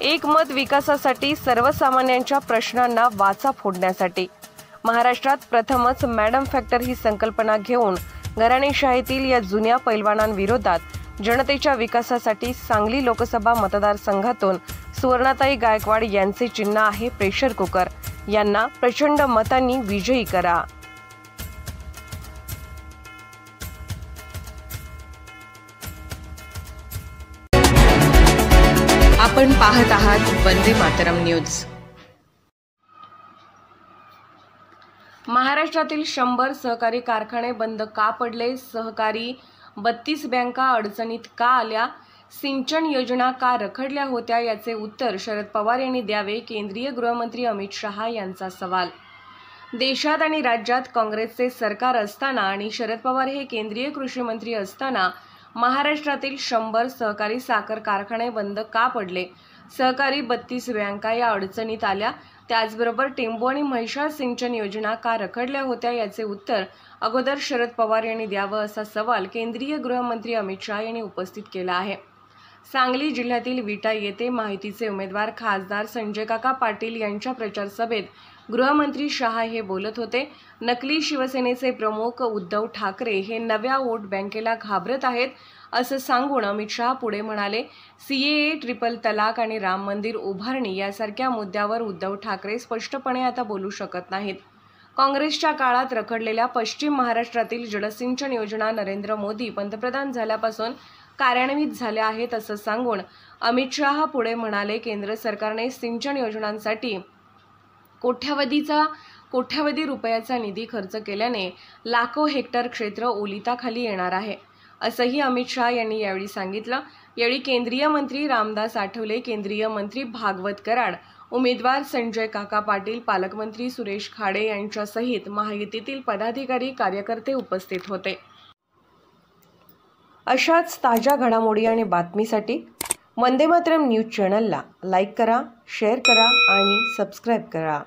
एकमत विकासासाठी सर्वसामान्यांच्या प्रश्नांना वाचा फोडण्यासाठी महाराष्ट्रात प्रथमच मॅडम फॅक्टर ही संकल्पना घेऊन घराणेशाहीतील या जुन्या पैलवानांविरोधात जनतेच्या विकासासाठी सांगली लोकसभा मतदारसंघातून सुवर्णाताई गायकवाड यांचे चिन्ह आहे प्रेशर कुकर, यांना प्रचंड मतांनी विजयी करा। आपण पाहत आहात वंदे मातरम न्यूज। महाराष्ट्रातील 100 सहकारी कारखाने बंद का पडले? सहकारी 32 बँका अडचणीत का आल्या? सिंचन योजना का रखडल्या होत्या? याचे उत्तर शरद पवार यांनी द्यावे, केंद्रीय गृहमंत्री अमित शहा यांचा सवाल। देशात आणि राज्यात काँग्रेसचे सरकार असताना आणि शरद पवार हे केंद्रीय कृषी मंत्री असताना महाराष्ट्रातील 100 सहकारी साखर कारखाने बंद का पडले? सहकारी 32 बँका या अडचणीत आल्या। त्याचबरोबर टेंबू आणि म्हैसाळ सिंचन योजना का रखडल्या होत्या? याचे उत्तर अगोदर शरद पवार यांनी द्यावं, असा सवाल केंद्रीय गृहमंत्री अमित शहा यांनी उपस्थित केला आहे। सांगली जिल्ह्यातील विटा येथे माहितीचे उमेदवार खासदार संजय काका पाटील यांच्या प्रचार सभेत गृहमंत्री शहा हे बोलत होते। नकली शिवसेनेचे प्रमुख उद्धव ठाकरे हे नव्या वोट बँकेला घाबरत आहेत असं सांगून अमित शहा पुढे म्हणाले, सीएए, ट्रिपल तलाक आणि राम मंदिर उभारणी यासारख्या मुद्द्यावर उद्धव ठाकरे स्पष्टपणे आता बोलू शकत नाहीत। काँग्रेसच्या काळात रखडलेल्या पश्चिम महाराष्ट्रातील जलसिंचन योजना नरेंद्र मोदी पंतप्रधान झाल्यापासून कार्यान्वित झाल्या आहेत असं सांगून अमित शहा पुढे म्हणाले, केंद्र सरकारने सिंचन योजनांसाठी कोट्यावधी रुपयाचा निधी खर्च केल्याने लाखो हेक्टर क्षेत्र ओलिताखाली येणार आहे असंही अमित शहा यांनी यावेळी सांगितलं। यावेळी केंद्रीय मंत्री रामदास आठवले, केंद्रीय मंत्री भागवत कराड, उमेदवार संजय काका पाटील, पालकमंत्री सुरेश खाडे यांच्यासहित महायुतीतील पदाधिकारी कार्यकर्ते उपस्थित होते। अशाच ताज्या घडामोडी आणि बातमीसाठी वंदे मातरम न्यूज चॅनलला लाईक करा, शेअर करा आणि सबस्क्राईब करा।